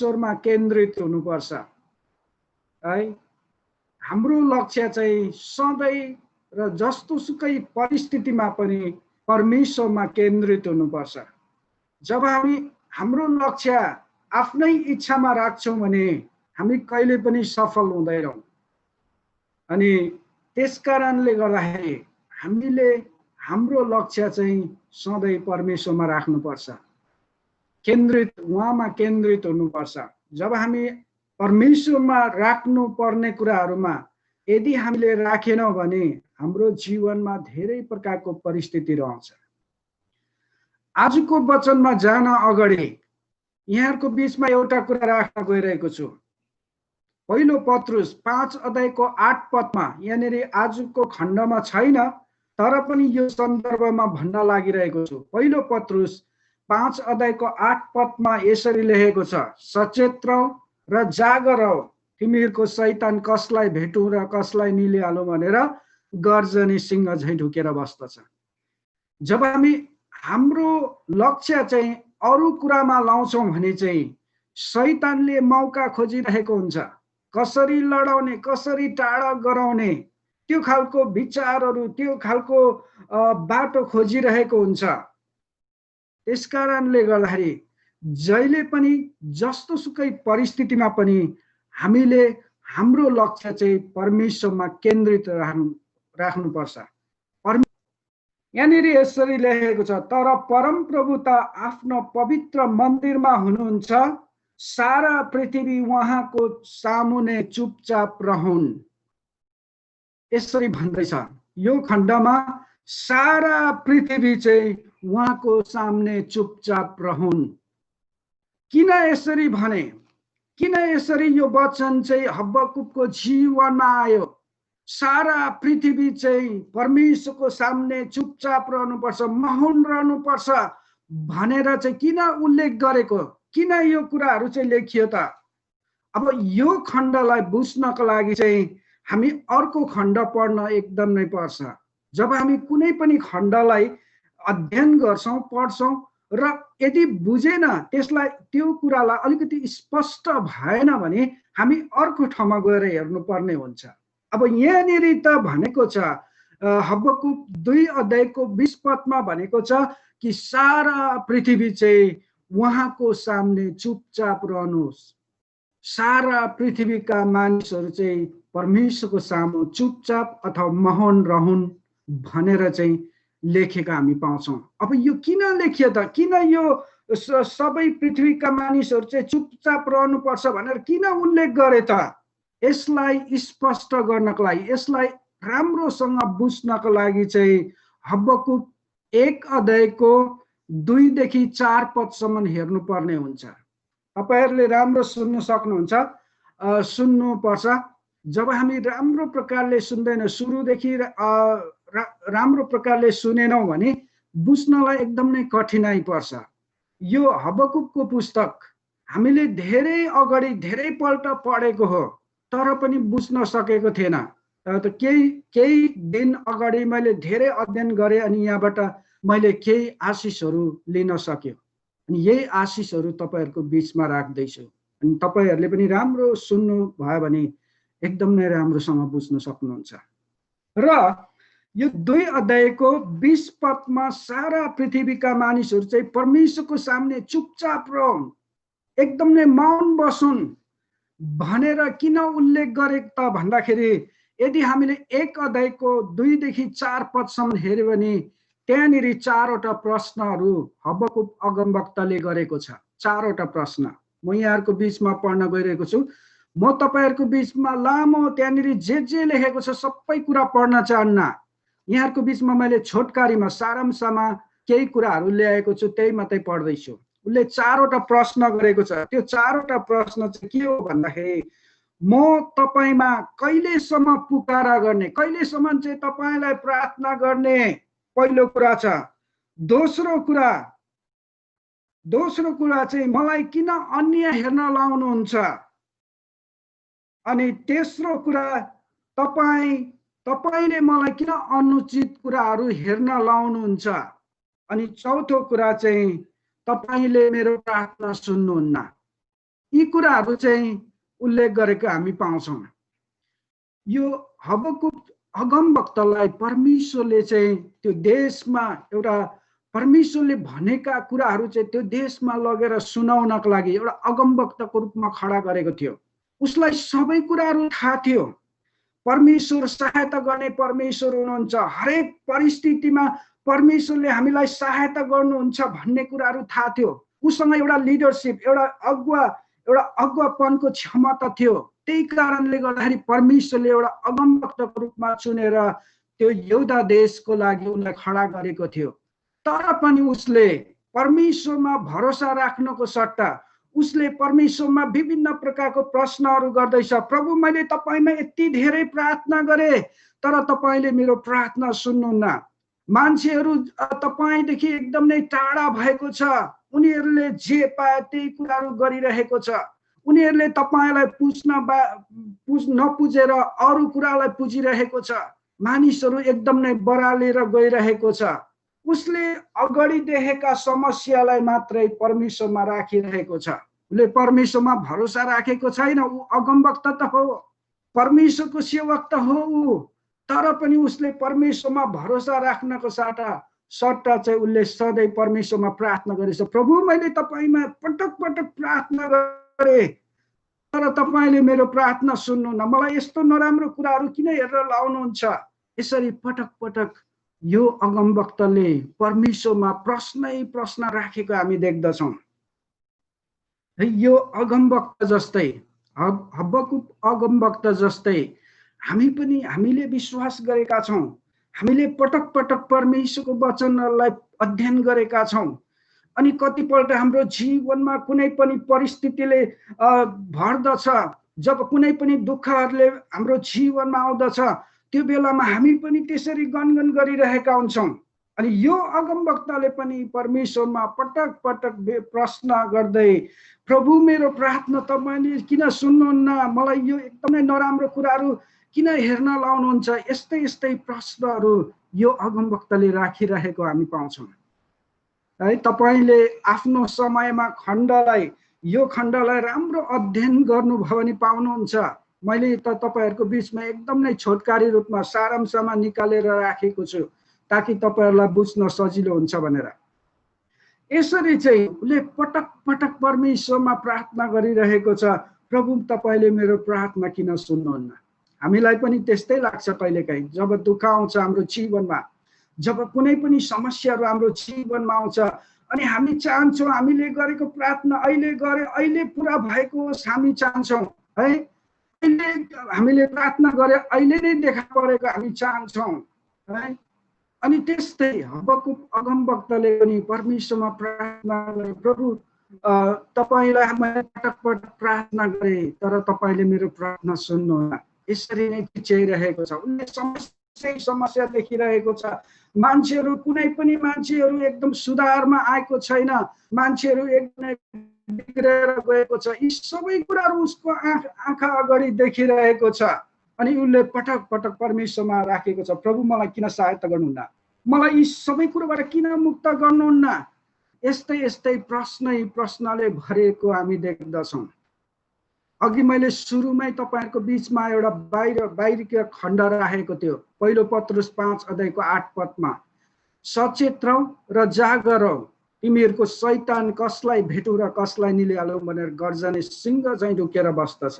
ईश्वरमा केन्द्रित हुनुपर्छ है। हाम्रो लक्ष्य चाहिँ सधैँ र जस्तोसुकै परिस्थितिमा पनि परमेश्वरमा केन्द्रित हुनुपर्छ। जब हामी हाम्रो लक्ष्य आफ्नै इच्छामा राख्छौँ भने हामी कहिले पनि सफल हुँदैनौँ। अनि त्यसकारणले गर्दाखेरि हामीले हाम्रो लक्ष्य चाहिँ सधैँ परमेश्वरमा राख्नुपर्छ, केन्द्रित उहाँमा केन्द्रित हुनुपर्छ। जब हामी परमेश्वरमा राख्नु पर्ने कुराहरूमा यदि हामीले राखेनौँ भने हाम्रो जीवनमा धेरै प्रकारको परिस्थिति रहन्छ। आजको वचनमा जान अगाडि यहाँहरुको बीचमा एउटा कुरा राख्न गइरहेको छु। पहिलो पत्रुस 5 अध्यायको 8 पदमा, यहाँनेरि आजको खण्डमा छैन तर पनि यो सन्दर्भमा भन्न लागिरहेको छु। पहिलो पत्रुस 5 अध्यायको 8 पदमा यसरी लेखेको छ, सचेत रह र जागर रह, तिमीहरूको शैतान कसलाई भेटौँ र कसलाई निलिहालौँ भनेर गर्जने सिंह झैं ढुकेर बस्दछ। जब हामी हाम्रो लक्ष्य चाहिँ अरू कुरामा लाउँछौँ भने चाहिँ शैतानले मौका खोजिरहेको हुन्छ, कसरी लडाउने, कसरी टाढा गराउने, त्यो खालको विचारहरू, त्यो खालको बाटो खोजिरहेको हुन्छ। त्यसकारणले गर्दाखेरि जहिले पनि जस्तोसुकै परिस्थितिमा पनि हामीले हाम्रो लक्ष्य चाहिँ परमेश्वरमा केन्द्रित राख्नुपर्छ। यहाँनिर यसरी लेखेको छ, तर परमप्रभु त आफ्नो पवित्र मन्दिरमा हुनुहुन्छ, सारा पृथ्वी उहाँको सामुने चुपचाप रहन्। यसरी भन्दैछ यो खण्डमा, सारा पृथ्वी चाहिँ उहाँको सामने चुपचाप रहन्। किन यसरी भने, किन यसरी यो वचन चाहिँ हब्बकुकको जीवनमा आयो? सारा पृथ्वी चाहिँ परमेश्वरको सामने चुपचाप रहनुपर्छ, मौन रहनुपर्छ भनेर चाहिँ किन उल्लेख गरेको, किन यो कुराहरू चाहिँ लेखियो त? अब यो खण्डलाई बुझ्नको लागि चाहिँ हामी अर्को खण्ड पढ्न एकदम नै पर्छ। जब हामी कुनै पनि खण्डलाई अध्ययन गर्छौं, पढ्छौं र यदि बुझेन, त्यसलाई त्यो कुरालाई अलिकति स्पष्ट भएन भने हामी अर्को ठाउँमा गएर हेर्नुपर्ने हुन्छ। अब यहाँनिर त भनेको छ, हब्बकुक 2 अध्यायको 20 पदमा भनेको छ कि सारा पृथ्वी चाहिँ उहाँको सामने चुपचाप रहनुहोस्। सारा पृथ्वीका मानिसहरू चाहिँ परमेश्वरको सामु चुपचाप अथवा मौन रहन् भनेर चाहिँ लेखेका हामी पाउँछौँ। अब यो किन लेखियो त? किन यो सबै पृथ्वीका मानिसहरू चाहिँ चुपचाप रहनुपर्छ भनेर किन उल्लेख गरे त? यसलाई स्पष्ट गर्नको लागि, यसलाई राम्रोसँग बुझ्नको लागि चाहिँ हब्बकुक 1 अध्यायको 2 देखि 4 पदसम्म हेर्नुपर्ने हुन्छ। तपाईहरुले राम्रो सुन्न सक्नुहुन्छ, सुन्नुपर्छ। जब हामी राम्रो प्रकारले सुन्दैनौं, सुरुदेखि राम्रो प्रकारले सुनेनौं भने बुझ्नलाई एकदम नै कठिनाइ पर्छ। यो हब्बकुकको पुस्तक हामीले धेरै अगाडि धेरै पल्ट पढेको हो तर पनि बुझ्न सकेको थिएन। केही दिन अगाडि मैले धेरै अध्ययन गरे अनि यहाँबाट मैले केही आशिषहरू लिन सक्यो। अनि यही आशिषहरू तपाईहरुको बीचमा राख्दैछु। अनि तपाईहरुले पनि राम्रो सुन्नु भयो भने एकदम नै राम्रोसँग बुझ्न सक्नुहुन्छ। र यो 2 अध्यायको 20 पदमा सारा पृथ्वीका मानिसहरू चाहिँ परमेश्वरको सामने चुपचाप रहन्, एकदम नै मौन बसुन् भनेर किन उल्लेख गरे त भन्दाखेरि यदि हामीले 1 अध्यायको 2 देखि 4 पदसम्म हेर्यो भने त्यहाँनिर 4वटा प्रश्नहरू हबकुक अगमवक्ताले गरेको छ। 4वटा प्रश्न म यहाँहरुको बीचमा पढ्न गइरहेको छु। म तपाईहरुको बीचमा लामो त्यहाँनिर जे लेखेको छ सबै कुरा पढ्न चाहन्न। यहाँहरुको बीचमा मैले छोटकारीमा सारांशमा केही कुराहरू ल्याएको छु, त्यही मात्रै पढ्दै छु। उले 4वटा प्रश्न गरेको छ। त्यो 4वटा प्रश्न चाहिँ के हो भन्दाखेरि म तपाईमा कहिलेसम्म पुकारा गर्ने, कहिलेसम्म चाहिँ तपाईलाई प्रार्थना गर्ने, पहिलो कुरा छ। दोस्रो कुरा चाहिँ मलाई किन अन्य हेर्न लाउनुहुन्छ, अनि तेस्रो कुरा तपाईले मलाई किन अनुचित कुराहरू हेर्न लाउनुहुन्छ, अनि चौथो कुरा चाहिँ तपाईले मेरो प्रार्थना सुन्नुहुन्न। यी कुराहरू चाहिँ उल्लेख गरेको हामी पाउँछौं। यो हबकुक अगमवक्तालाई परमेश्वरले चाहिँ त्यो देशमा एउटा परमेश्वरले भनेका कुराहरू चाहिँ त्यो देशमा लगेर सुनाउनको लागि एउटा अगमवक्ताको रूपमा खडा गरेको थियो। उसलाई सबै कुराहरू थाहा थियो। परमेश्वर सहायता गर्ने परमेश्वर हुनुहुन्छ, हरेक परिस्थितिमा परमेश्वरले हामीलाई सहायता गर्नुहुन्छ भन्ने कुराहरू थाहा थियो। उसँग एउटा लिडरशिप, एउटा अगुवापनको क्षमता थियो। त्यही कारणले गर्दाखेरि परमेश्वरले एउटा अगमवक्ताको रूपमा चुनेर त्यो यहुदा देशको लागि उनलाई खडा गरेको थियो। तर पनि उसले परमेश्वरमा भरोसा राख्नको सट्टा उसले परमेश्वरमा विभिन्न प्रकारको प्रश्नहरू गर्दैछ। प्रभु, मैले तपाईमा यति धेरै प्रार्थना गरे तर तपाईले मेरो प्रार्थना सुन्नुहुन्न। मान्छेहरू तपाईदेखि एकदम नै टाढा भएको छ। उनीहरूले जे पाए त्यही कुराहरू गरिरहेको छ। उनीहरूले तपाईलाई नपुजेर अरू कुरालाई पुजिरहेको छ। मानिसहरू एकदम नै बरालेर गइरहेको छ। उसले अगाडि देखेका समस्यालाई मात्रै परमेश्वरमा राखिरहेको छ। उसले परमेश्वरमा भरोसा राखेको छैन। ऊ अगमवक्ता त हो, परमेश्वरको सेवक त हो ऊ, तर पनि उसले परमेश्वरमा भरोसा राख्नको सट्टा चाहिँ उसले सधैँ परमेश्वरमा प्रार्थना गरेछ। प्रभु, मैले तपाईमा पटक पटक प्रार्थना गरे तर तपाईले मेरो प्रार्थना सुन्नुहुन्न। मलाई यस्तो नराम्रो कुराहरू किन हेरेर लाउनुहुन्छ? यसरी पटक पटक यो अगमवक्ताले परमेश्वरमा प्रश्न राखेको हामी देख्दछौं। यो अगमवक्ता जस्तै, हबकुक अगमवक्ता जस्तै हामीले विश्वास गरेका छौं। हामीले पटक पटक परमेश्वरको वचनलाई अध्ययन गरेका छौं। अनि कतिपल्ट हाम्रो जीवनमा कुनै पनि परिस्थितिले भर्दछ, जब कुनै पनि दुःखहरूले हाम्रो जीवनमा आउँदछ, त्यो बेलामा हामी पनि त्यसरी गनगन गरिरहेका हुन्छौं। अनि यो अगमवक्ताले पनि परमेश्वरमा पटक पटक प्रश्न गर्दै, प्रभु, मेरो प्रार्थना तपाईले किन सुन्नुहुन्न? मलाई यो एकदमै नराम्रो कुराहरू किन हेर्न लाउनुहुन्छ? यस्तै प्रश्नहरू यो अगमवक्ताले राखिरहेको हामी पाउँछौं। है, तपाईले आफ्नो समयमा यो खण्डलाई राम्रो अध्ययन गर्नुभयो भने पाउनुहुन्छ। मैले त तपाईहरुको बीचमा एकदम नै छोटकारी रूपमा सारांशमा निकालेर राखेको छु ताकि तपाईहरुलाई बुझ्न सजिलो हुन्छ भनेर। यसरी चाहिँ उले पटक पटक परमेश्वरमा प्रार्थना गरिरहेको छ, प्रभु, तपाईले मेरो प्रार्थना किन सुन्नुहुन्न? हामीलाई पनि त्यस्तै लाग्छ कहिलेकाहीँ। जब दुःख आउँछ हाम्रो जीवनमा, जब कुनै पनि समस्याहरू हाम्रो जीवनमा आउँछ अनि हामी चाहन्छौँ हामीले गरेको प्रार्थना अहिले पुरा भएको होस्, हामी चाहन्छौँ है। हामीले प्रार्थना गरे अहिले नै देखा परेको हामी चाहन्छौँ है। अनि त्यस्तै हबकुक अगमवक्ताले पनि परमेश्वरमा प्रार्थना गरे, प्रभु, तपाईलाई मैले पटक पटक प्रार्थना गरे तर तपाईले मेरो प्रार्थना सुन्नुहुन्न। यसरी नै चिच्याइरहेको छ। उनले समस्या देखिरहेको छ। मान्छेहरू, कुनै पनि मान्छेहरू एकदम सुधारमा आएको छैन। मान्छेहरू एकदमै बिग्रेर गएको छ। यी सबै कुराहरू उसको आँखा अगाडि देखिरहेको छ। अनि उसले पटक पटक परमेश्वरमा राखेको छ, प्रभु, मलाई किन सहायता गर्नुहुन्न? मलाई यी सबै कुराबाट किन मुक्त गर्नुहुन्न? यस्तै प्रश्नले भरेको हामी देख्दछौं। अघि मैले सुरुमै तपाईहरुको बीचमा एउटा बाहिरको खण्ड राखेको थियो। पहिलो पत्रुस 5 अध्यायको 8 पदमा, सचेत रौ र जागर रौ, तिमीहरूको शैतान कसलाई भेटौँ र कसलाई निलिहालौँ भनेर गर्जने सिंह चाहिँ ढुकेर बस्दछ।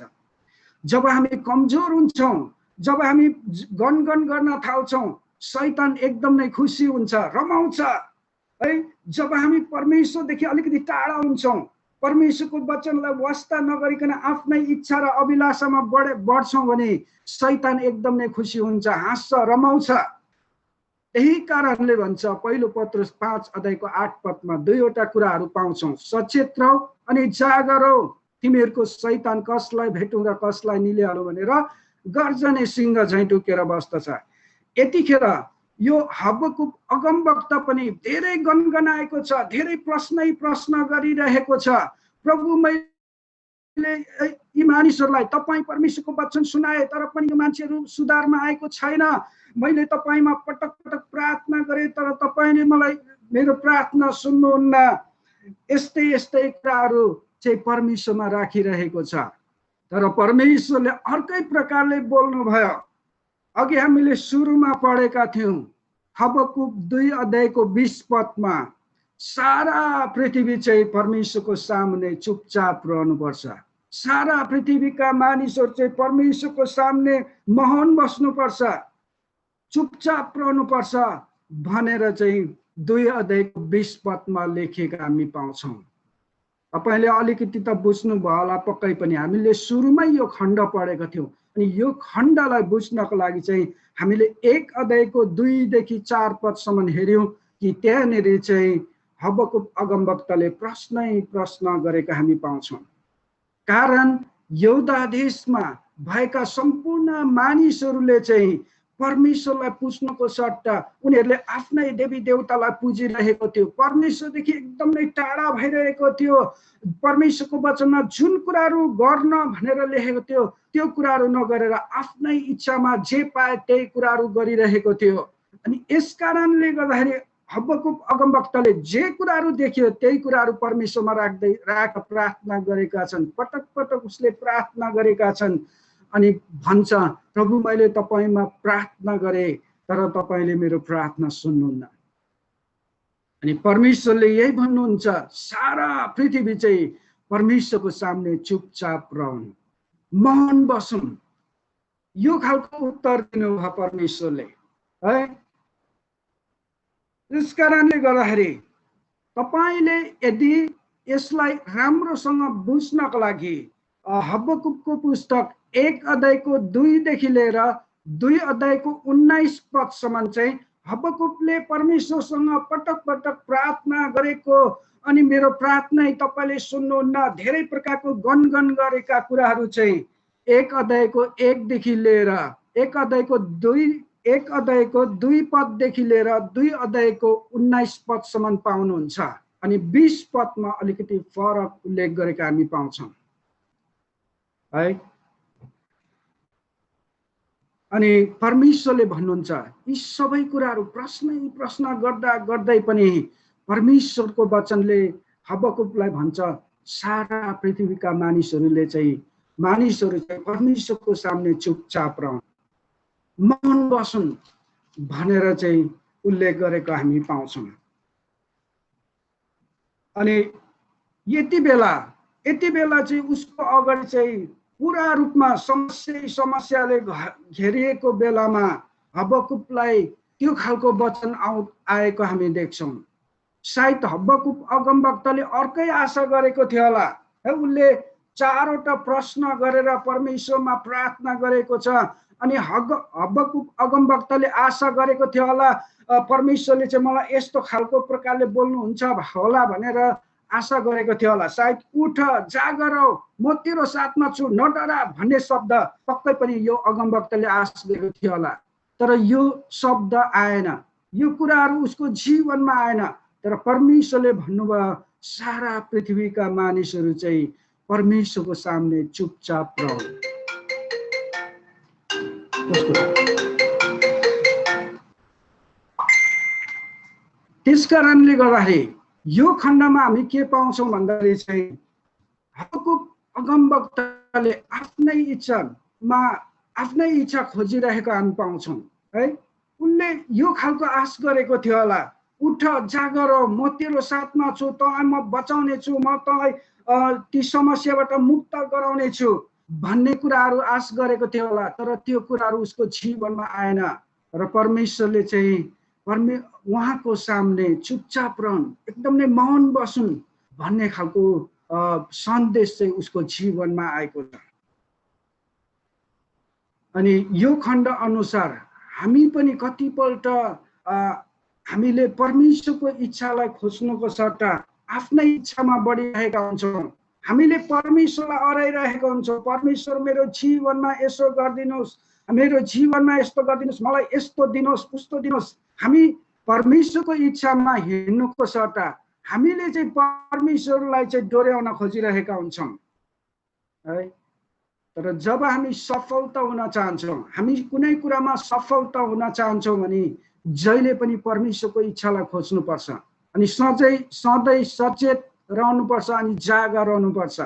जब हामी कमजोर हुन्छौँ, जब हामी गनगन गर्न थाल्छौँ, शैतान एकदम नै खुसी हुन्छ, रमाउँछ है। जब हामी परमेश्वरदेखि अलिकति टाढा हुन्छौँ, परमेश्वरको वचनलाई वास्ता नगरिकन आफ्नै इच्छा र अभिलाषामा बढ्छौँ भने शैतान एकदम नै खुसी हुन्छ, हाँस्छ, रमाउँछ। यही कारणले भन्छ पहिलो पत्रुस 5 अध्यायको 8 पदमा दुईवटा कुराहरू पाउँछौँ, सचेत रहो अनि जागर रहो, तिमीहरूको शैतान कसलाई भेटौँ र कसलाई निलिहालौँ भनेर गर्जने सिंह झैँ ढुकेर बस्दछ। यतिखेर यो हबकुक अगमवक्ता पनि धेरै गनगनाएको छ, धेरै प्रश्न गरिरहेको छ। प्रभु मैले यी मानिसहरूलाई तपाईँ परमेश्वरको वचन सुनाए तर पनि यो मान्छेहरू सुधारमा आएको छैन। मैले तपाईँमा पटक पटक प्रार्थना गरेँ तर तपाईँले मलाई मेरो प्रार्थना सुन्नुहुन्न। यस्तै यस्तै कुराहरू चाहिँ परमेश्वरमा राखिरहेको छ। तर परमेश्वरले अर्कै प्रकारले बोल्नुभयो। अघि हामीले सुरुमा पढेका थियौँ हबकुक 2 अध्यायको 20 पदमा सारा पृथ्वी चाहिँ परमेश्वरको सामने चुपचाप रहनुपर्छ। सारा पृथ्वीका मानिसहरू चाहिँ परमेश्वरको सामने मौन बस्नुपर्छ, चुपचाप रहनुपर्छ भनेर चाहिँ 2 अध्यायको 20 पदमा लेखेका हामी पाउँछौँ। तपाईले अलिकति त बुझ्नुभयो होला पक्कै पनि। हामीले सुरुमै यो खण्ड पढेका थियौँ अनि यो खण्डलाई बुझ्नको लागि चाहिँ हामीले 1 अध्यायको 2 देखि 4 पदसम्म हेर्यौँ कि त्यहाँनिर चाहिँ हबकुक अगमवक्ताले प्रश्न गरेका हामी पाउँछौँ। कारण यहुदा देशमा भएका सम्पूर्ण मानिसहरूले चाहिँ परमेश्वरलाई पुज्नुको सट्टा उनीहरूले आफ्नै देवी देवतालाई पुजिरहेको थियो, परमेश्वरदेखि एकदमै टाढा भइरहेको थियो। परमेश्वरको वचनमा जुन कुराहरू गर्न भनेर लेखेको थियो त्यो कुराहरू नगरेर आफ्नै इच्छामा जे पाए त्यही कुराहरू गरिरहेको थियो। अनि यस कारणले गर्दाखेरि हबकुक अगमवक्ताले जे कुराहरू देख्यो त्यही कुराहरू परमेश्वरमा राखेर प्रार्थना गरेका छन्। पटक पटक उसले प्रार्थना गरेका छन् अनि भन्छ प्रभु मैले तपाईमा प्रार्थना गरेँ तर तपाईले मेरो प्रार्थना सुन्नुहुन्न। अनि परमेश्वरले यही भन्नुहुन्छ सारा पृथ्वी चाहिँ परमेश्वरको सामने चुपचाप रहन्, मौन बसौँ। यो खालको उत्तर दिनुभयो परमेश्वरले है। त्यस कारणले गर्दाखेरि तपाईले यदि यसलाई राम्रोसँग बुझ्नको लागि हबकुकको पुस्तक 1 अध्यायको 2 देखि लिएर 2 अध्यायको 19 पदसम्म चाहिँ हबकुकले परमेश्वरसँग पटक पटक प्रार्थना गरेको अनि मेरो प्रार्थना तपाईले सुन्नुहुन्न धेरै प्रकारको गनगन गरेका कुराहरू चाहिँ 1 अध्यायको 1 देखि लिएर 1 अध्यायको 2 पददेखि लिएर 2 अध्यायको 19 पदसम्म पाउनुहुन्छ। अनि 20 पदमा अलिकति फरक उल्लेख गरेका हामी पाउँछौँ है। अनि परमेश्वरले भन्नुहुन्छ यी सबै कुराहरू प्रश्न गर्दा गर्दै पनि परमेश्वरको वचनले हबकुकलाई भन्छ सारा पृथ्वीका मानिसहरू चाहिँ परमेश्वरको सामने चुपचाप रहन्, मौन बसुन् भनेर चाहिँ उल्लेख गरेको हामी पाउँछौँ। अनि यति बेला चाहिँ उसको अगाडि चाहिँ पूरा रूपमा समस्याले घेरिएको बेलामा हबकुकलाई त्यो खालको वचन आएको हामी देख्छौँ। सायद हबकुक अगमवक्ताले अर्कै आशा गरेको थियो होला है। उसले 4वटा प्रश्न गरेर परमेश्वरमा प्रार्थना गरेको छ अनि हबकुक अगमवक्ताले आशा गरेको थियो होला परमेश्वरले चाहिँ मलाई यस्तो खालको प्रकारले बोल्नुहुन्छ होला भनेर आशा गरेको थियो होला। सायद उठ जागर म तेरो साथमा छु नडरा भन्ने शब्द पक्कै पनि यो अगमवक्ताले आश गरेको थियो होला। तर यो शब्द आएन, यो कुराहरू उसको जीवनमा आएन। तर परमेश्वरले भन्नुभयो सारा पृथ्वीका मानिसहरू चाहिँ परमेश्वरको सामने चुपचाप रहन्। त्यस कारणले गर्दाखेरि यो खण्डमा हामी के पाउँछौँ भन्दाखेरि चाहिँ हबकुक अगमवक्ताले आफ्नै इच्छा खोजिरहेको हामी पाउँछौँ है। उनले यो खालको आश गरेको थियो होला, उठ जागर म तेरो साथमा छु, तँलाई म बचाउने छु, म तँलाई ती समस्याबाट मुक्त गराउने छु भन्ने कुराहरू आश गरेको थियो होला, तर त्यो कुराहरू उसको जीवनमा आएन। र परमेश्वरले चाहिँ उहाँको सामने चुपचाप रहन्, एकदम नै मौन बसुन् भन्ने खालको सन्देश चाहिँ उसको जीवनमा आएको छ। अनि यो खण्ड अनुसार हामी पनि कतिपल्ट हामीले परमेश्वरको इच्छालाई खोज्नुको सट्टा आफ्नै इच्छामा बढिरहेका हुन्छौँ। हामीले परमेश्वरलाई अराइरहेका हुन्छौँ, परमेश्वर मेरो जीवनमा यसो गरिदिनुहोस्, मेरो जीवनमा यस्तो गरिदिनुहोस्, मलाई यस्तो दिनुहोस्, उस्तो दिनुहोस्। हामी परमेश्वरको इच्छामा हिँड्नुको सट्टा हामीले चाहिँ परमेश्वरलाई चाहिँ डोर्याउन खोजिरहेका हुन्छौँ है। तर जब हामी सफलता हुन चाहन्छौँ, हामी कुनै कुरामा सफलता हुन चाहन्छौँ भने जहिले पनि परमेश्वरको इच्छालाई खोज्नुपर्छ अनि सधैँ सचेत रहनुपर्छ अनि जागा रहनुपर्छ।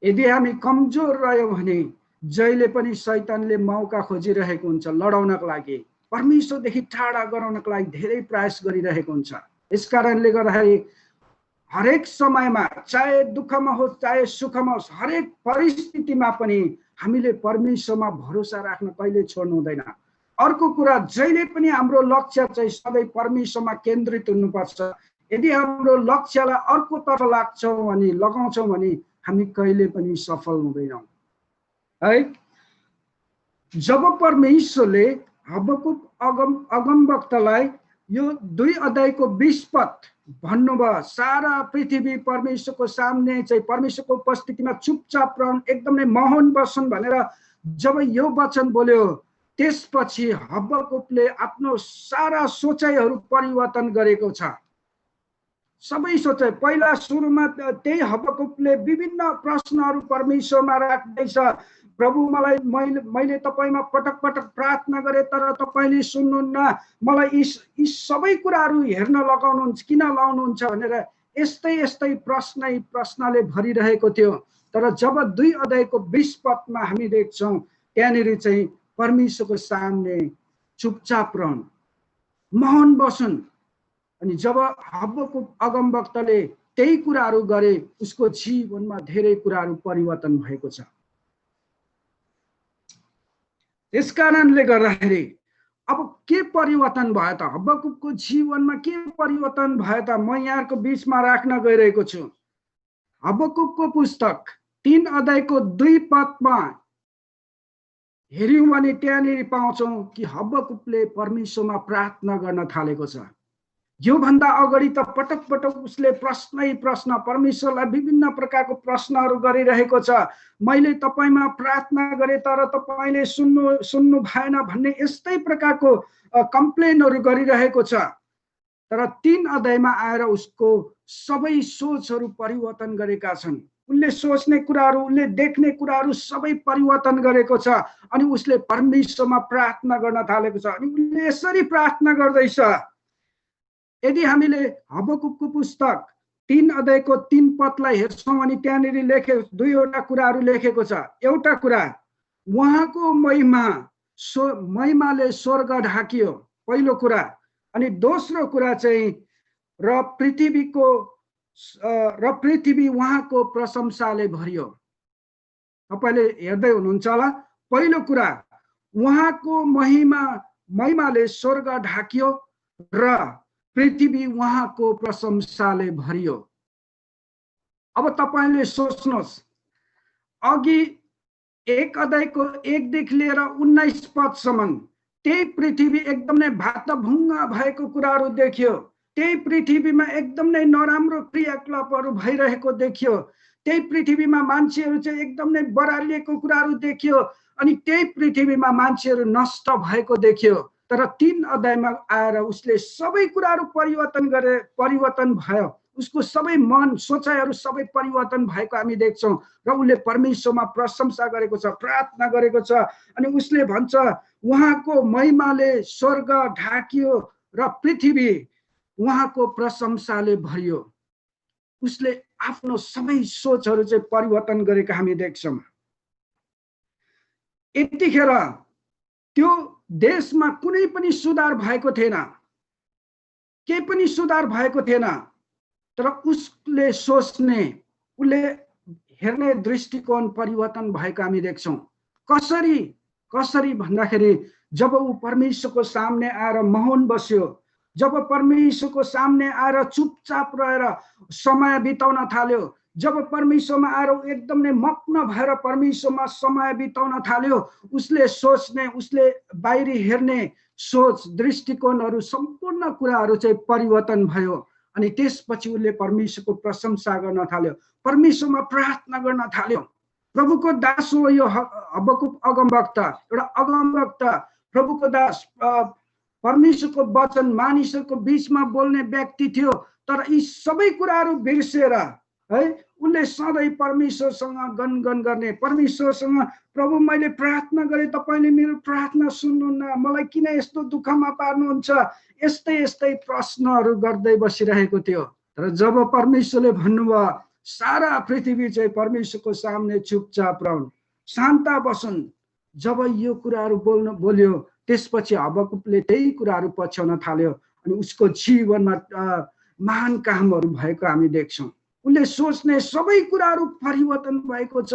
यदि हामी कमजोर रह्यौँ भने जहिले पनि शैतानले मौका खोजिरहेको हुन्छ लडाउनको लागि, परमेश्वरदेखि टाढा गराउनको लागि धेरै प्रयास गरिरहेको हुन्छ। यसकारणले गर्दाखेरि हरेक समयमा, चाहे दुःखमा होस् चाहे सुखमा होस्, हरेक परिस्थितिमा पनि हामीले परमेश्वरमा भरोसा राख्न कहिले छोड्नु हुँदैन। अर्को कुरा, जहिले पनि हाम्रो लक्ष्य चाहिँ सधैँ परमेश्वरमा केन्द्रित हुनुपर्छ। यदि हाम्रो लक्ष्यलाई अर्कोतर्फ लगाउँछौँ भने हामी कहिले पनि सफल हुँदैनौँ है। जब परमेश्वरले हबकुक अगमवक्तालाई यो 2 अध्यायको 20 पद भन्नुभयो, सारा पृथ्वी परमेश्वरको सामने चाहिँ परमेश्वरको उपस्थितिमा चुपचाप रहन्, एकदमै मौन बस्छन् भनेर जब यो वचन बोल्यो, त्यसपछि हबकुकले आफ्नो सारा सोचाइहरू परिवर्तन गरेको छ। सबै सोचाइ, पहिला सुरुमा त्यही हबकुकले विभिन्न प्रश्नहरू परमेश्वरमा राख्दैछ। प्रभु, मैले तपाईमा पटक पटक प्रार्थना गरे तर तपाईले सुन्नुहुन्न, मलाई यी सबै कुराहरू हेर्न लगाउनुहुन्छ, किन लाउनुहुन्छ भनेर यस्तै प्रश्नले भरिरहेको थियो। तर जब 2 अध्यायको 20 पदमा हामी देख्छौँ, त्यहाँनिर चाहिँ परमेश्वरको सामने चुपचाप रहन्, मौन बसुन्। अनि जब हबकुक अगमवक्ताले त्यही कुराहरू गरे, उसको जीवनमा धेरै कुराहरू परिवर्तन भएको छ। यसकारणले गर्दाखेरि अब के परिवर्तन भयो त? हबकुकको जीवनमा के परिवर्तन भयो त? म यहाँको बीचमा राख्न गइरहेको छु। हबकुकको पुस्तक 3 अध्यायको 2 पदमा हेर्यौं भने त्यहाँनिर पाउँछौँ कि हबकुकले परमेश्वरमा प्रार्थना गर्न थालेको छ। यो भन्दा अगाडि त पटक पटक उसले प्रश्न परमेश्वरलाई विभिन्न प्रकारको प्रश्नहरू गरिरहेको छ। मैले तपाईमा प्रार्थना गरे तर तपाईले सुन्नु भएन भन्ने यस्तै प्रकारको कम्प्लेनहरू गरिरहेको छ। तर 3 अध्यायमा आएर उसको सबै सोचहरू परिवर्तन गरेका छन्। उसले सोच्ने कुराहरू, उसले देख्ने कुराहरू सबै परिवर्तन गरेको छ अनि उसले परमेश्वरमा प्रार्थना गर्न थालेको छ। अनि उसले यसरी प्रार्थना गर्दैछ। यदि हामीले हबकुकको पुस्तक 3 अध्यायको 3 पदलाई हेर्छौँ भने त्यहाँनिर 2वटा कुराहरू लेखेको छ। एउटा कुरा, उहाँको महिमाले स्वर्ग ढाकियो, पहिलो कुरा। अनि दोस्रो कुरा चाहिँ र पृथ्वी उहाँको प्रशंसाले भरियो। तपाईले हेर्दै हुनुहुन्छ होला। पहिलो कुरा, उहाँको महिमाले स्वर्ग ढाकियो र पृथ्वी उहाँको प्रशंसाले भरियो। अब तपाईले सोच्नुहोस्, अघि 1 अध्यायको 1 देखि लिएर 19 पदसम्म त्यही पृथ्वी एकदमै भातभुङ्ग भएको कुराहरू देखियो। त्यही पृथ्वीमा एकदमै नराम्रो क्रियाकलापहरू भइरहेको देखियो। त्यही पृथ्वीमा मान्छेहरू चाहिँ एकदमै बरालिएको कुराहरू देखियो। अनि त्यही पृथ्वीमा मान्छेहरू नष्ट भएको देखियो। तर 3 अध्यायमा आएर उसले सबै कुराहरू परिवर्तन भयो। उसको सबै मन सोचाइहरू सबै परिवर्तन भएको हामी देख्छौँ र उसले परमेश्वरमा प्रशंसा गरेको छ, प्रार्थना गरेको छ। अनि उसले भन्छ, उहाँको महिमाले स्वर्ग ढाकियो र पृथ्वी उहाँको प्रशंसाले भरियो। उसले आफ्नो सबै सोचहरू चाहिँ परिवर्तन गरेको हामी देख्छौँ। यतिखेर त्यो देशमा कुनै पनि सुधार भएको थिएन, केही पनि सुधार भएको थिएन। तर उसले सोच्ने, उसले हेर्ने दृष्टिकोण परिवर्तन भएको हामी देख्छौं। कसरी भन्दाखेरि जब ऊ परमेश्वरको सामने आएर मौन बस्यो, जब परमेश्वरको सामने आएर चुपचाप रहेर समय बिताउन थाल्यो, जब परमेश्वरमा आएर एकदम नै मग्न भएर परमेश्वरमा समय बिताउन थाल्यो, उसले सोच्ने, उसले बाहिरी हेर्ने सोच, दृष्टिकोणहरू सम्पूर्ण कुराहरू चाहिँ परिवर्तन भयो। अनि त्यसपछि उसले परमेश्वरको प्रशंसा गर्न थाल्यो, परमेश्वरमा प्रार्थना गर्न थाल्यो। प्रभुको दास हो यो हबकुक अगमवक्ता, एउटा अगमवक्ता, प्रभुको दास, परमेश्वरको वचन मानिसहरूको बीचमा बोल्ने व्यक्ति थियो। तर यी सबै कुराहरू बिर्सेर है उनले सधैँ परमेश्वरसँग गनगन गर्ने, परमेश्वरसँग प्रभु मैले प्रार्थना गरे, तपाईले मेरो प्रार्थना सुन्नुहुन्न, मलाई किन यस्तो दुःखमा पार्नुहुन्छ, यस्तै प्रश्नहरू गर्दै बसिरहेको थियो। तर जब परमेश्वरले भन्नुभयो सारा पृथ्वी चाहिँ परमेश्वरको सामने चुपचाप रहन्, शान्त बसुन्, जब यो कुराहरू बोल्यो, त्यसपछि हबकुकले त्यही कुराहरू पछ्याउन थाल्यो अनि उसको जीवनमा महान कामहरू भएको हामी देख्छौं। उनले सोच्ने सबै कुराहरू परिवर्तन भएको छ,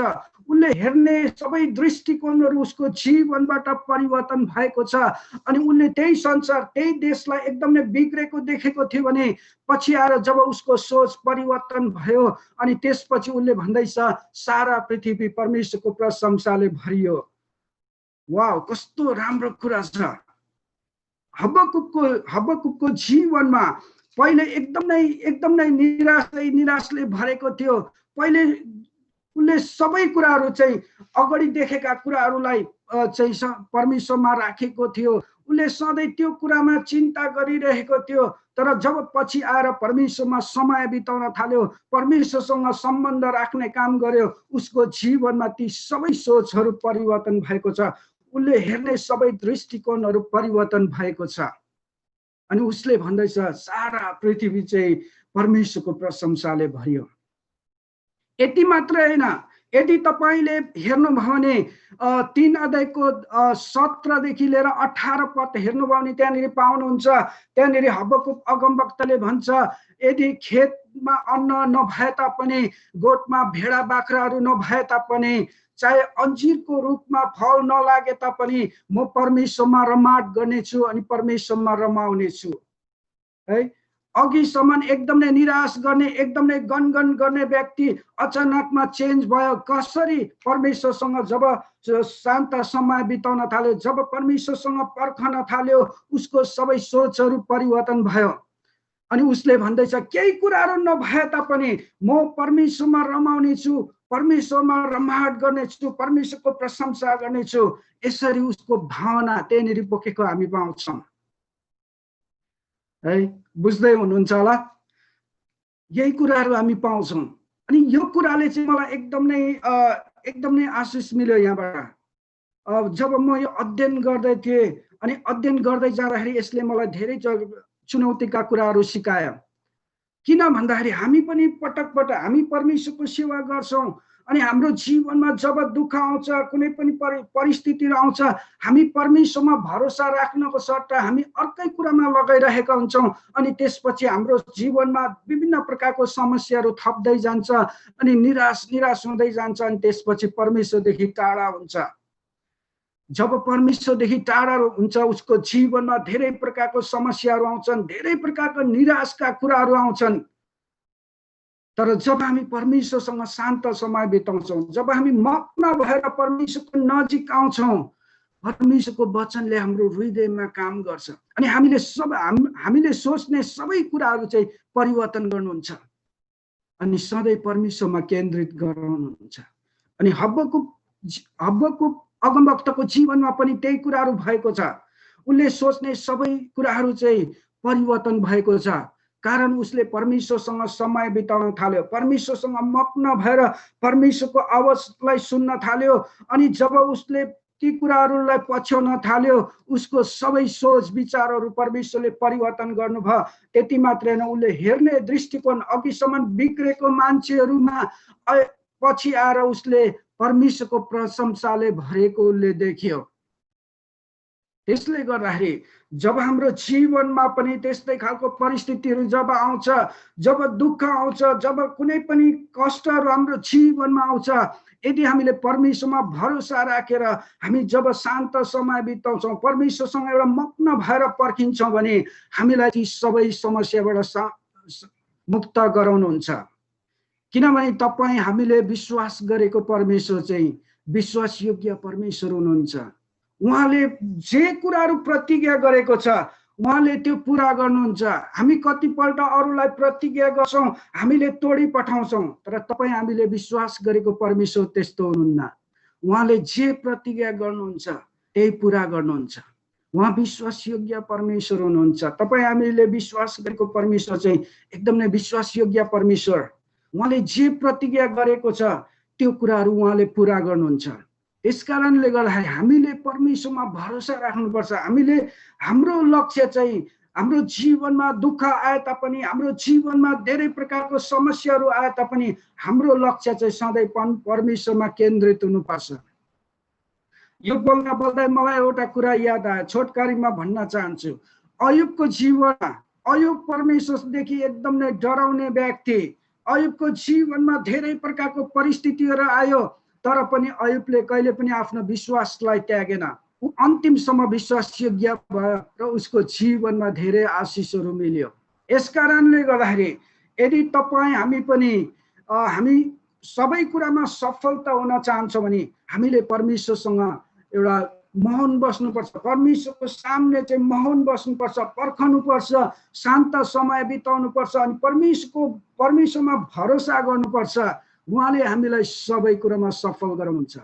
उनले हेर्ने सबै दृष्टिकोणहरू उसको जीवनबाट परिवर्तन भएको छ। अनि उनले त्यही संसार, त्यही देशलाई एकदमै बिग्रेको देखेको थियो भने पछि आएर जब उसको सोच परिवर्तन भयो अनि त्यसपछि उनले भन्दैछ सारा पृथ्वी परमेश्वरको प्रशंसाले भरियो। वाउ, कस्तो राम्रो कुरा छ। हबकुकको जीवनमा पहिले एकदमै निराशले भरेको थियो। पहिले उनले सबै कुराहरू चाहिँ अगाडि देखेका कुराहरूलाई चाहिँ परमेश्वरमा राखेको थियो, उनले सधैँ त्यो कुरामा चिन्ता गरिरहेको थियो। तर जब पछि आएर परमेश्वरमा समय बिताउन थाल्यो, परमेश्वरसँग सम्बन्ध राख्ने काम गर्यो, उसको जीवनमा ती सबै सोचहरू परिवर्तन भएको छ, उनले हेर्ने सबै दृष्टिकोणहरू परिवर्तन भएको छ। अनि उसले भन्दैछ सारा पृथ्वी चाहिँ परमेश्वरको प्रशंसाले भरियो। यति मात्र हैन, यदि तपाईले हेर्नुभयो भने 3 अध्यायको 17 देखि लिएर 18 पद हेर्नुभयो भने त्यहाँनिर पाउनुहुन्छ। त्यहाँनिर हबकुक अगमवक्ताले भन्छ यदि खेतमा अन्न नभए तापनि, गोठमा भेडा बाख्राहरू नभए तापनि, चाहे अंजीरको रुखमा फल नलागे तापनि म परमेश्वरमा रमाट गर्नेछु अनि परमेश्वरमा रमाउनेछु। है, अघिसम्म एकदमै निराश गर्ने, एकदमै गनगन गर्ने व्यक्ति अचानकमा चेन्ज भयो। कसरी? परमेश्वरसँग जब शान्त समय बिताउन थाल्यो, जब परमेश्वरसँग पर्खन थाल्यो, उसको सबै सोचहरू परिवर्तन भयो। अनि उसले भन्दैछ केही कुराहरू नभए तापनि म परमेश्वरमा रमाउनेछु, परमेश्वरमा रमाहट गर्नेछु, परमेश्वरको प्रशंसा गर्नेछु। यसरी उसको भावना त्यहाँनिर बोकेको हामी पाउँछौँ। है, बुझ्दै हुनुहुन्छ होला? यही कुराहरू हामी पाउँछौँ। अनि यो कुराले चाहिँ मलाई एकदमै आशिष मिल्यो यहाँबाट। जब म यो अध्ययन गर्दै थिएँ अनि अध्ययन गर्दै जाँदाखेरि यसले मलाई धेरै चुनौतीका कुराहरू सिकायो। किन भन्दाखेरि हामी पनि पटक हामी परमेश्वरको सेवा गर्छौं अनि हाम्रो जीवनमा जब दुःख आउँछ, कुनै पनि परिस्थिति आउँछ, हामी परमेश्वरमा भरोसा राख्नको सट्टा हामी अर्कै कुरामा लगाइरहेका हुन्छौं अनि त्यसपछि हाम्रो जीवनमा विभिन्न प्रकारको समस्याहरू थप्दै जान्छ अनि निराश हुँदै जान्छ अनि त्यसपछि परमेश्वरदेखि टाढा हुन्छ। जब परमेश्वरदेखि टाढा हुन्छ उसको जीवनमा धेरै प्रकारको समस्याहरू आउँछन्, धेरै प्रकारको निराशका कुराहरू आउँछन्। तर जब हामी परमेश्वरसँग शान्त समय बिताउँछौं, जब हामी मग्न भएर परमेश्वरको नजिक आउँछौं, परमेश्वरको वचनले हाम्रो हृदयमा काम गर्छ अनि हामीले सोच्ने सबै कुराहरू चाहिँ परिवर्तन गर्नुहुन्छ अनि सधैँ परमेश्वरमा केन्द्रित गराउनुहुन्छ। अनि हबकुक अगमवक्ताको जीवनमा पनि त्यही कुराहरू भएको छ। उनले सोच्ने सबै कुराहरू चाहिँ परिवर्तन भएको छ, कारण उसले परमेश्वरसँग समय बिताउन थाल्यो, परमेश्वरसँग मग्न भएर परमेश्वरको आवाजलाई सुन्न थाल्यो। अनि जब उसले ती कुराहरूलाई पछ्याउन थाल्यो, उसको सबै सोच विचारहरू परमेश्वरले परिवर्तन गर्नुभयो। त्यति मात्र हैन, उसले हेर्ने दृष्टिकोण अघिसम्म बिग्रेको मान्छेहरूमा पछि आएर उसले परमेश्वरको प्रशंसाले भरेको उसले देख्यो। त्यसले गर्दाखेरि जब हाम्रो जीवनमा पनि त्यस्तै खालको परिस्थितिहरू जब आउँछ, जब दुःख आउँछ, जब कुनै पनि कष्टहरू हाम्रो जीवनमा आउँछ, यदि हामीले परमेश्वरमा भरोसा राखेर हामी जब शान्त समय बिताउँछौँ, परमेश्वरसँग एउटा मग्न भएर पर्खिन्छौँ भने हामीलाई ती सबै समस्याबाट मुक्त गराउनुहुन्छ। किनभने तपाईँ हामीले विश्वास गरेको परमेश्वर चाहिँ विश्वासयोग्य परमेश्वर हुनुहुन्छ। उहाँले जे कुराहरू प्रतिज्ञा गरेको छ उहाँले त्यो पूरा गर्नुहुन्छ। हामी कतिपल्ट अरूलाई प्रतिज्ञा गर्छौँ, हामीले तोडी पठाउँछौँ, तर तपाईँ हामीले विश्वास गरेको परमेश्वर त्यस्तो हुनुहुन्न। उहाँले जे प्रतिज्ञा गर्नुहुन्छ त्यही पूरा गर्नुहुन्छ। उहाँ विश्वासयोग्य परमेश्वर हुनुहुन्छ। तपाईँ हामीले विश्वास गरेको परमेश्वर चाहिँ एकदम नै विश्वासयोग्य परमेश्वर। उहाँले जे प्रतिज्ञा गरेको छ त्यो कुराहरू उहाँले पूरा गर्नुहुन्छ। यसकारणले गर्दाखेरि हामीले परमेश्वरमा भरोसा राख्नुपर्छ। हामीले हाम्रो लक्ष्य चाहिँ हाम्रो जीवनमा दुःख आए तापनि, हाम्रो जीवनमा धेरै प्रकारको समस्याहरू आए तापनि हाम्रो लक्ष्य चाहिँ सधैँ परमेश्वरमा केन्द्रित हुनुपर्छ। यो बोल्दा बोल्दै मलाई एउटा कुरा याद आयो, छोटकरीमा भन्न चाहन्छु। अयुबको जीवनमा अयुब परमेश्वरदेखि एकदम नै डराउने व्यक्ति। अयुबको जीवनमा धेरै प्रकारको परिस्थितिहरू आयो, तर पनि अयुबले कहिले पनि आफ्नो विश्वासलाई त्यागेन। ऊ अन्तिमसम्म विश्वासयोग्य भयो र उसको जीवनमा धेरै आशिषहरू मिल्यो। यसकारणले गर्दाखेरि यदि तपाईँ हामी पनि हामी सबै कुरामा सफलता हुन चाहन्छौँ भने हामीले परमेश्वरसँग एउटा मौन बस्नुपर्छ। परमेश्वरको सामने चाहिँ मौन बस्नुपर्छ, पर्खनुपर्छ, शान्त समय बिताउनुपर्छ अनि परमेश्वरमा भरोसा गर्नुपर्छ। उहाँले हामीलाई सबै कुरामा सफल गराउनुहुन्छ।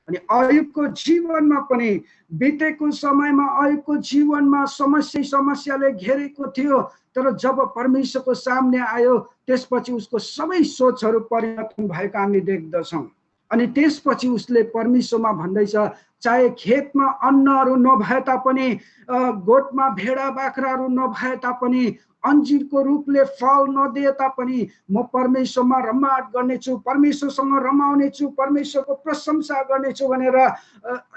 अनि अयुबको जीवनमा पनि बितेको समयमा अयुबको जीवनमा समस्याले घेरेको थियो, तर जब परमेश्वरको सामने आयो त्यसपछि उसको सबै सोचहरू परिवर्तन भएको हामी देख्दछौँ। अनि त्यसपछि उसले परमेश्वरमा भन्दैछ, चाहे खेतमा अन्नहरू नभए तापनि, गोठमा भेडा बाख्राहरू नभए तापनि, अन्जिरको रुखले फल नदिए तापनि म परमेश्वरमा रमाट गर्नेछु, परमेश्वरसँग रमाउनेछु, परमेश्वरको प्रशंसा गर्नेछु भनेर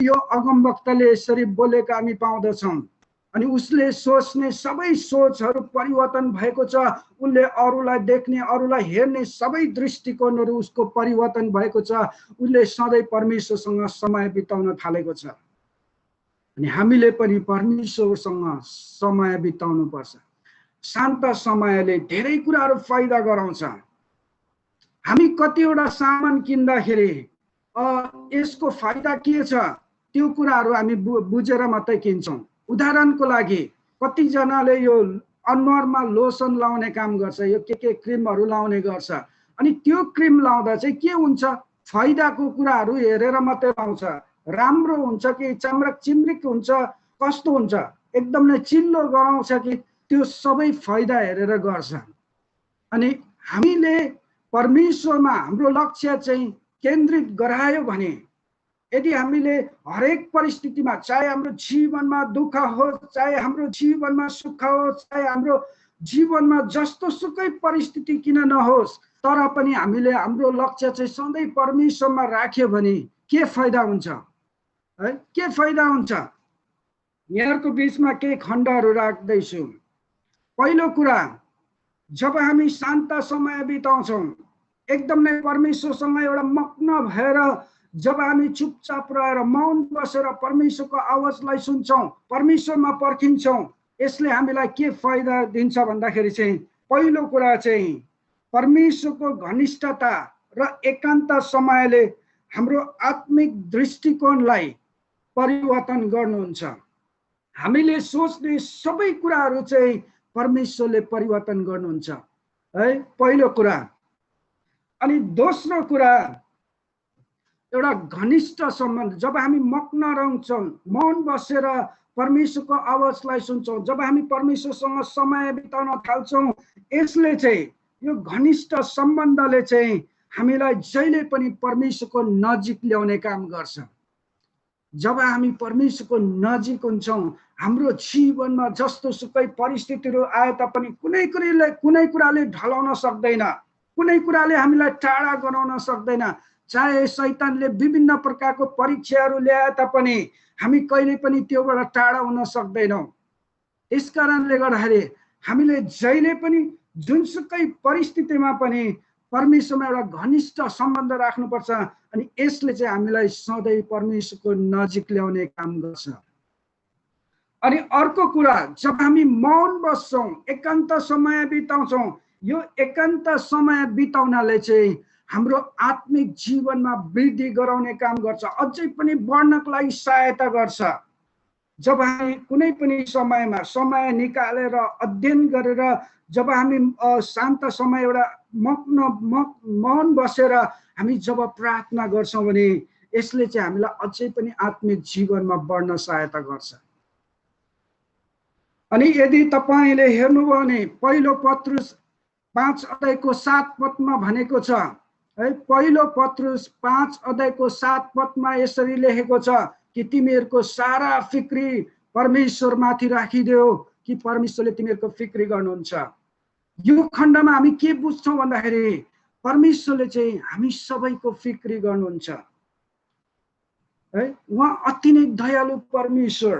यो अगमवक्ताले यसरी बोलेको हामी पाउँदछौँ। अनि उसले सोच्ने सबै सोचहरू परिवर्तन भएको छ। उसले अरूलाई देख्ने, अरूलाई हेर्ने सबै दृष्टिकोणहरू उसको परिवर्तन भएको छ। उसले सधैँ परमेश्वरसँग समय बिताउन थालेको छ। अनि हामीले पनि परमेश्वरसँग समय बिताउनु पर्छ। शान्त समयले धेरै कुराहरू फाइदा गराउँछ। हामी कतिवटा सामान किन्दाखेरि यसको फाइदा के छ त्यो कुराहरू हामी बुझेर मात्रै किन्छौँ। उदाहरणको लागि कतिजनाले यो अनुहारमा लोसन लाउने काम गर्छ, यो के क्रिमहरू लाउने गर्छ। अनि त्यो क्रिम लाउँदा चाहिँ के हुन्छ, फाइदाको कुराहरू हेरेर मात्रै लाउँछ। राम्रो हुन्छ कि चम्रक चिम्रिक हुन्छ, कस्तो हुन्छ, एकदम नै चिल्लो गराउँछ कि, त्यो सबै फाइदा हेरेर गर्छ। अनि हामीले परमेश्वरमा हाम्रो लक्ष्य चाहिँ केन्द्रित गरायो भने, यदि हामीले हरेक परिस्थितिमा, चाहे हाम्रो जीवनमा दुःख होस्, चाहे हाम्रो जीवनमा सुख होस्, चाहे हाम्रो जीवनमा जस्तो सुकै परिस्थिति किन नहोस्, तर पनि हामीले हाम्रो लक्ष्य चाहिँ सधैँ परमेश्वरमा राख्यो भने के फाइदा हुन्छ है? के फाइदा हुन्छ? यहाँको बिचमा केही खण्डहरू राख्दैछु। पहिलो कुरा, जब हामी शान्त समय बिताउँछौँ, एकदम नै परमेश्वरसँग एउटा मग्न भएर जब हामी चुपचाप रहेर मौन बसेर परमेश्वरको आवाजलाई सुन्छौँ, परमेश्वरमा पर्खिन्छौँ, यसले हामीलाई के फाइदा दिन्छ भन्दाखेरि चाहिँ पहिलो कुरा चाहिँ परमेश्वरको घनिष्ठता र एकान्त समयले हाम्रो आत्मिक दृष्टिकोणलाई परिवर्तन गर्नुहुन्छ। हामीले सोच्ने सबै कुराहरू चाहिँ परमेश्वरले परिवर्तन गर्नुहुन्छ है, पहिलो कुरा। अनि दोस्रो कुरा, एउटा घनिष्ठ सम्बन्ध। जब हामी मग्न रहन्छौँ, मौन बसेर परमेश्वरको आवाजलाई सुन्छौँ, जब हामी परमेश्वरसँग समय बिताउन थाल्छौँ, यसले चाहिँ यो घनिष्ठ सम्बन्धले चाहिँ हामीलाई जहिले पनि परमेश्वरको नजिक ल्याउने काम गर्छ। जब हामी परमेश्वरको नजिक हुन्छौँ, हाम्रो जीवनमा जस्तो सुकै परिस्थितिहरू आए तापनि कुनै कुराले ढलाउन सक्दैन, कुनै कुराले हामीलाई टाढा गराउन सक्दैन। चाहे शैतानले विभिन्न प्रकारको परीक्षाहरू ल्याए तापनि हामी कहिले पनि त्योबाट टाढा हुन सक्दैनौँ। त्यस कारणले गर्दाखेरि हामीले जहिले पनि जुनसुकै परिस्थितिमा पनि परमेश्वरमा एउटा घनिष्ठ सम्बन्ध राख्नुपर्छ अनि यसले चाहिँ हामीलाई सधैँ परमेश्वरको नजिक ल्याउने काम गर्छ। अनि अर्को कुरा, जब हामी मौन बस्छौँ, एकान्त समय बिताउँछौँ, यो एकान्त समय बिताउनाले चाहिँ हाम्रो आत्मिक जीवनमा वृद्धि गराउने काम गर्छ, अझै पनि बढ्नको लागि सहायता गर्छ। जब हामी कुनै पनि समयमा समय निकालेर अध्ययन गरेर जब हामी शान्त समय एउटा मौन बसेर हामी जब प्रार्थना गर्छौँ भने यसले चाहिँ हामीलाई अझै पनि आत्मिक जीवनमा बढ्न सहायता गर्छ। अनि यदि तपाईले हेर्नुभयो भने पहिलो पत्रुस 5 अध्यायको 7 पदमा भनेको छ है, पहिलो पत्रुस 5 अध्यायको 7 पदमा यसरी लेखेको छ कि तिमीहरूको सारा फिक्री परमेश्वरमाथि राखिदेऊ कि परमेश्वरले तिमीहरूको फिक्री गर्नुहुन्छ। यो खण्डमा हामी के बुझ्छौँ भन्दाखेरि परमेश्वरले चाहिँ हामी सबैको फिक्री गर्नुहुन्छ है। उहाँ अति नै दयालु परमेश्वर,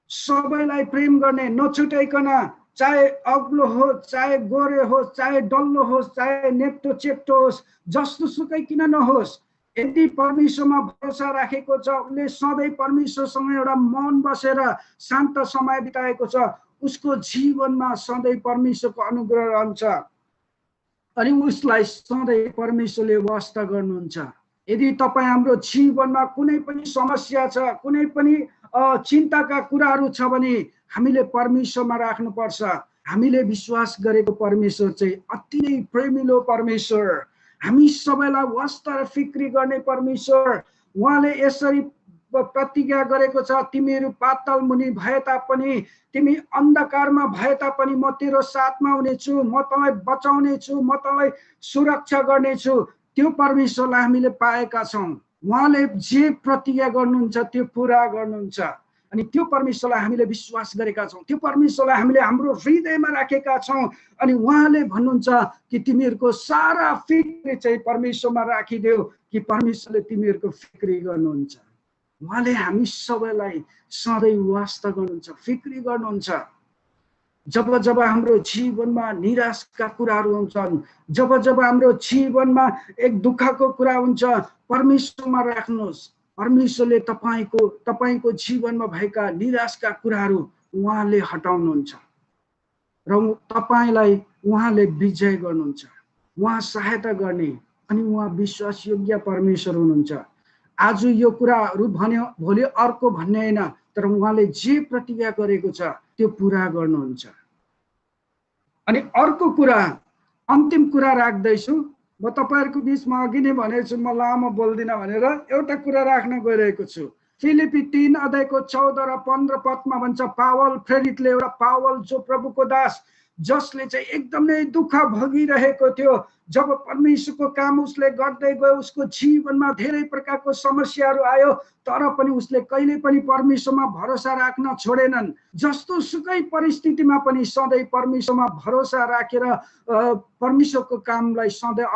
सबैलाई प्रेम गर्ने, नछुटाइकन, चाहे अग्लो हो, चाहे गोरे हो, चाहे डल्लो होस्, चाहे नेप्टो चेप्टो होस्, जस्तो सुकै किन नहोस्, यदि परमेश्वरमा भरोसा राखेको छ, उसले सधैँ परमेश्वरसँग एउटा मौन बसेर शान्त समय बिताएको छ, उसको जीवनमा सधैँ परमेश्वरको अनुग्रह रहन्छ अनि उसलाई सधैँ परमेश्वरले वास्ता गर्नुहुन्छ। यदि तपाईँ हाम्रो जीवनमा कुनै पनि समस्या छ, कुनै पनि चिन्ताका कुराहरू छ भने हामीले परमेश्वरमा राख्नुपर्छ। हामीले विश्वास गरेको परमेश्वर चाहिँ अति नै प्रेमिलो परमेश्वर, हामी सबैलाई वास्ता र फिक्री गर्ने परमेश्वर। उहाँले यसरी प्रतिज्ञा गरेको छ, तिमीहरू पाताल मुनि भए तापनि, तिमी अन्धकारमा भए तापनि म तेरो साथमा हुनेछु, म तँलाई बचाउने छु, म तँलाई सुरक्षा गर्नेछु। त्यो परमेश्वरलाई हामीले पाएका छौँ। उहाँले जे प्रतिज्ञा गर्नुहुन्छ त्यो पुरा गर्नुहुन्छ अनि त्यो परमेश्वरलाई हामीले विश्वास गरेका छौँ, त्यो परमेश्वरलाई हामीले हाम्रो हृदयमा राखेका छौँ। अनि उहाँले भन्नुहुन्छ कि तिमीहरूको सारा फिक्री चाहिँ परमेश्वरमा राखिदेऊ कि परमेश्वरले तिमीहरूको फिक्री गर्नुहुन्छ। उहाँले हामी सबैलाई सधैँ वास्ता गर्नुहुन्छ, फिक्री गर्नुहुन्छ। जब जब हाम्रो जीवनमा निराशका कुराहरू हुन्छन्, जब जब हाम्रो जीवनमा एक दुःखको कुरा हुन्छ, परमेश्वरमा राख्नुहोस्। परमेश्वरले तपाईको जीवनमा भएका निराशका कुराहरू उहाँले हटाउनुहुन्छ र तपाईलाई उहाँले विजय गर्नुहुन्छ। उहाँ सहायता गर्ने अनि उहाँ विश्वासयोग्य परमेश्वर हुनुहुन्छ। आज यो कुराहरू भन्यो, भोलि अर्को भन्ने होइन, तर उहाँले जे प्रतिज्ञा गरेको छ त्यो पुरा गर्नुहुन्छ। अनि अर्को कुरा, अन्तिम कुरा राख्दैछु म तपाईहरुको बीचमा। अघि नै भनेको छु म लामो बोल्दिनँ भनेर, एउटा कुरा राख्न गइरहेको छु। फिलिपी 3 अध्यायको 14 र 15 पदमा भन्छ, पावल प्रेरितले, एउटा पावल जो प्रभुको दास, जसले चाहिँ एकदमै दुःख भोगिरहेको थियो, जब परमेश्वरको काम उसले गर्दै गयो, उसको जीवनमा धेरै प्रकारको समस्याहरू आयो, तर पनि उसले कहिले पनि परमेश्वरमा भरोसा राख्न छोडेनन्। जस्तो सुकै परिस्थितिमा पनि सधैँ परमेश्वरमा भरोसा राखेर परमेश्वरको कामलाई सधैँ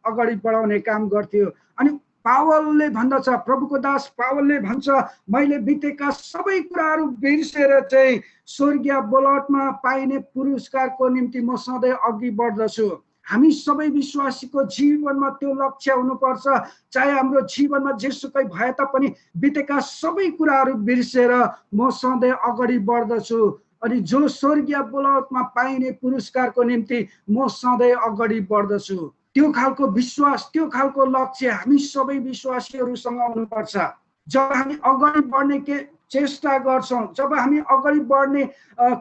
अगाडि बढाउने काम गर्थ्यो। अनि पावलले भन्दछ, प्रभुको दास पावलले भन्छ, मैले बितेका सबै कुराहरू बिर्सेर चाहिँ स्वर्गीय बलौटमा पाइने पुरस्कारको निम्ति म सधैँ अघि बढ्दछु। हामी सबै विश्वासीको जीवनमा त्यो लक्ष्य हुनुपर्छ। चाहे हाम्रो जीवनमा जेसुकै भए तापनि बितेका सबै कुराहरू बिर्सेर म सधैँ अगाडि बढ्दछु अनि जो स्वर्गीय बलौटमा पाइने पुरस्कारको निम्ति म सधैँ अगाडि बढ्दछु। त्यो खालको विश्वास, त्यो खालको लक्ष्य हामी सबै विश्वासीहरूसँग हुनुपर्छ। जब हामी अगाडि बढ्ने चेष्टा गर्छौँ, जब हामी अगाडि बढ्ने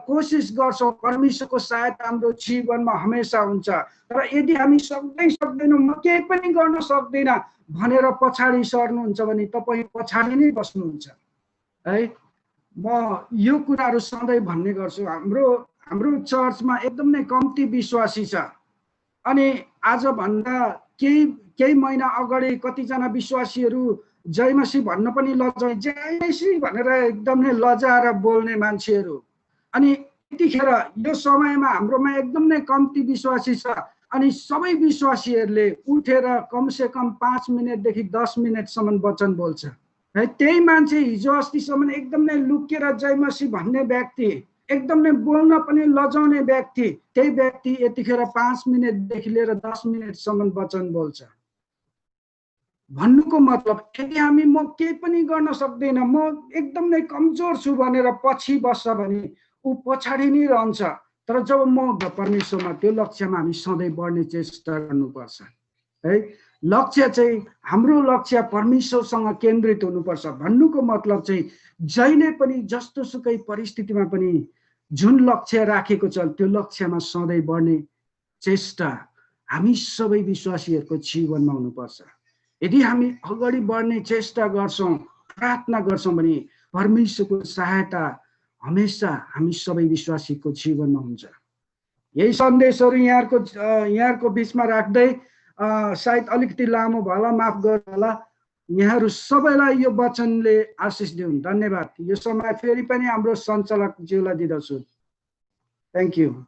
कोसिस गर्छौँ, परमेश्वरको सहायता हाम्रो जीवनमा हमेसा हुन्छ। तर यदि हामी सक्दैनौँ, म केही पनि गर्न सक्दिनँ भनेर पछाडि सर्नुहुन्छ भने तपाईँ पछाडि नै बस्नुहुन्छ है। म यो कुराहरू सधैँ भन्ने गर्छु। हाम्रो चर्चमा एकदम नै कम्ती विश्वासी छ अनि आजभन्दा केही महिना अगाडि कतिजना विश्वासीहरू जयमसी भन्न पनि लजाए, जयमसी भनेर एकदम नै लजाएर बोल्ने मान्छेहरू। अनि यतिखेर यो समयमा हाम्रोमा एकदम नै कम्ती विश्वासी छ अनि सबै विश्वासीहरूले उठेर कमसेकम 5 मिनेटदेखि 10 मिनेटसम्म वचन बोल्छ है। त्यही मान्छे हिजो अस्तिसम्म एकदम नै लुकेर जय मसीह भन्ने व्यक्ति, एकदम नै बोल्न पनि लजाउने व्यक्ति, त्यही व्यक्ति यतिखेर 5 मिनेटदेखि लिएर 10 मिनेटसम्म वचन बोल्छ। भन्नुको मतलब यदि हामी म केही पनि गर्न सक्दैन, म एकदम नै कमजोर छु भनेर पछि बस्छ भने ऊ पछाडि नै रहन्छ। तर जब म परमेश्वरमा त्यो लक्ष्यमा हामी सधैँ बढ्ने चेष्टा गर्नुपर्छ है। लक्ष्य चाहिँ हाम्रो लक्ष्य परमेश्वरसँग केन्द्रित हुनुपर्छ। भन्नुको मतलब चाहिँ जहिले पनि जस्तो सुकै परिस्थितिमा पनि जुन लक्ष्य राखेको छ त्यो लक्ष्यमा सधैँ बढ्ने चेष्टा हामी सबै विश्वासीहरूको जीवनमा हुनुपर्छ। यदि हामी अगाडि बढ्ने चेष्टा गर्छौँ, प्रार्थना गर्छौँ भने परमेश्वरको सहायता हमेशा हामी सबै विश्वासीको जीवनमा हुन्छ। यही सन्देशहरू यहाँहरूको बिचमा राख्दै सायद अलिकति लामो भयो, माफ गर्नु होला। यहाँहरू सबैलाई यो वचनले आशिष दिउन्। धन्यवाद। यो समय फेरि पनि हाम्रो सञ्चालकज्यूलाई दिँदछु। Thank you.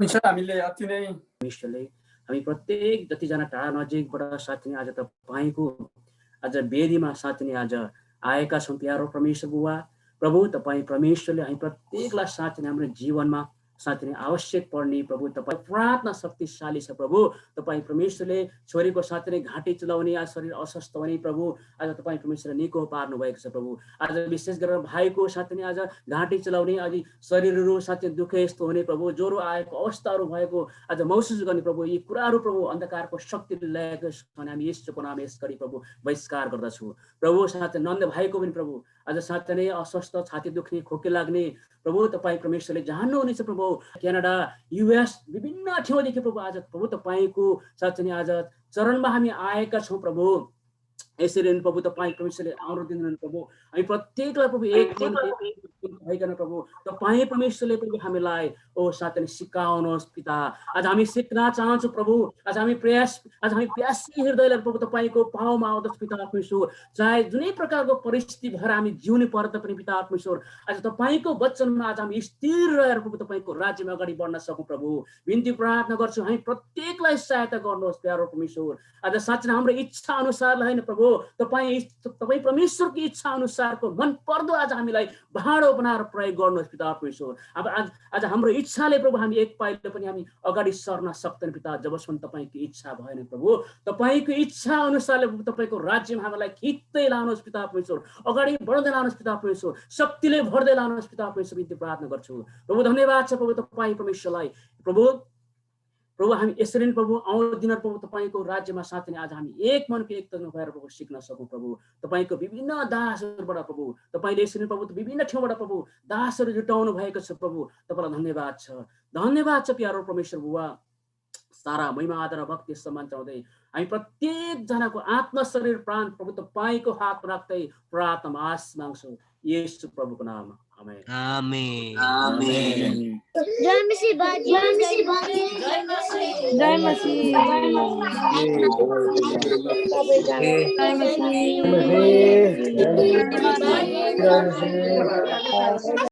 हामीले अति नै परमेश्वरले हामी प्रत्येक जतिजना टाढा नजिकबाट साथी आज तपाईँको आज वेदीमा साथी आज आएका छौँ। प्यारो परमेश्वर बुवा प्रभु, तपाईँ परमेश्वरले हामी प्रत्येकलाई साथी हाम्रो जीवनमा साथी आवश्यक पर्ने प्रभु तपाईँ प्रार्थना शक्तिशाली छ प्रभु। तपाईँ परमेश्वरले छोरीको साथी नै घाँटी चलाउने, आज शरीर अस्वस्थ हुने प्रभु आज तपाईँ परमेश्वरले निको पार्नु भएको छ प्रभु। आज विशेष गरेर भाइको साथी नै आज घाँटी चलाउने, आज शरीरहरू साथी दुःख यस्तो हुने प्रभु, ज्वरो आएको अवस्थाहरू भएको आज महसुस गर्ने प्रभु। यी कुराहरू प्रभु अन्धकारको शक्तिले ल्याएको छ भने हामी यीशुको नाम यस गरी प्रभु बहिष्कार गर्दछु प्रभु। साथै नन्द भाइको पनि प्रभु आज साथै नै अस्वस्थ, छाती दुख्ने, खोकी लाग्ने प्रभु तपाईँ परमेश्वरले जान्नुहुनेछ प्रभु। क्यानाडा, युएस विभिन्न ठाउँदेखि प्रभु आज प्रभु तपाईँको साथै नै आज चरणमा हामी आएका छौँ प्रभु। यसरी प्रभु तपाईँ परमेश्वरले आउनु दिनुहुने प्रभु। हामी प्रत्येकलाई प्रभु एक मन भइकन प्रभु तपाईँ परमेश्वरले प्रभु हामीलाई ओ साथै सिकाउनुहोस् पिता। आज हामी सिक्न चाहन्छौँ प्रभु। आज हामी प्यासी हृदयलाई प्रभु तपाईँको पाउमा आउँदछ पिता परमेश्वर। चाहे जुनै प्रकारको परिस्थिति भएर हामी जिउने पर्दा पनि पिता परमेश्वर आज तपाईँको वचनमा आज हामी स्थिर रहेर प्रभु तपाईँको राज्यमा अगाडि बढ्न सकौँ प्रभु। बिन्ती प्रार्थना गर्छु हामी प्रत्येकलाई सहायता गर्नुहोस् प्यारो परमेश्वर। आज साँच्चै हाम्रो इच्छा अनुसारलाई होइन प्रभु, तपाईँ परमेश्वरको इच्छा अनुसारको मन पर्दो आज हामीलाई भाँडो बनाएर प्रयोग गर्नुहोस् पिता परमेश्वर। अब आज हाम्रो इच्छाले प्रभु हामी एक पाइलो पनि हामी अगाडि सर्न सक्दैन पिता, जबसम्म तपाईँको इच्छा भएन प्रभु। तपाईँको इच्छा अनुसारले तपाईँको राज्यमा हामीलाई खिच्दै लानुहोस् पिता परमेश्वर, अगाडि बढ्दै लानुहोस् पिता परमेश्वर, शक्तिले भर्दै लानुहोस् पिता परमेश्वर। बिन्ती प्रार्थना गर्छु प्रभु। धन्यवाद छ प्रभु तपाईँ परमेश्वरलाई प्रभु। प्रभु हामी यसरी नै प्रभु आउँदो दिन प्रभु तपाईँको राज्यमा साथै आज हामी एक मनको एक तन भएर प्रभु सिक्न सकौँ प्रभु। तपाईँको विभिन्न दासहरूबाट प्रभु तपाईँले यसरी प्रभु विभिन्न ठाउँबाट प्रभु दासहरू जुटाउनु भएको छ प्रभु। तपाईँलाई धन्यवाद छ, धन्यवाद छ प्यारो परमेश्वर बुवा। सारा महिमा आदर भक्ति सम्मान चाहँदै हामी प्रत्येकजनाको आत्मा शरीर प्राण प्रभु तपाईँको हातमा राख्दै प्रार्थना आश माग्छौँ येशू प्रभुको नाममा। आमेन आमेन आमेन। जय मसीह बाजी, जय मसीह बाजी, जय मसीह, जय मसीह, जय मसीह, जय मसीह।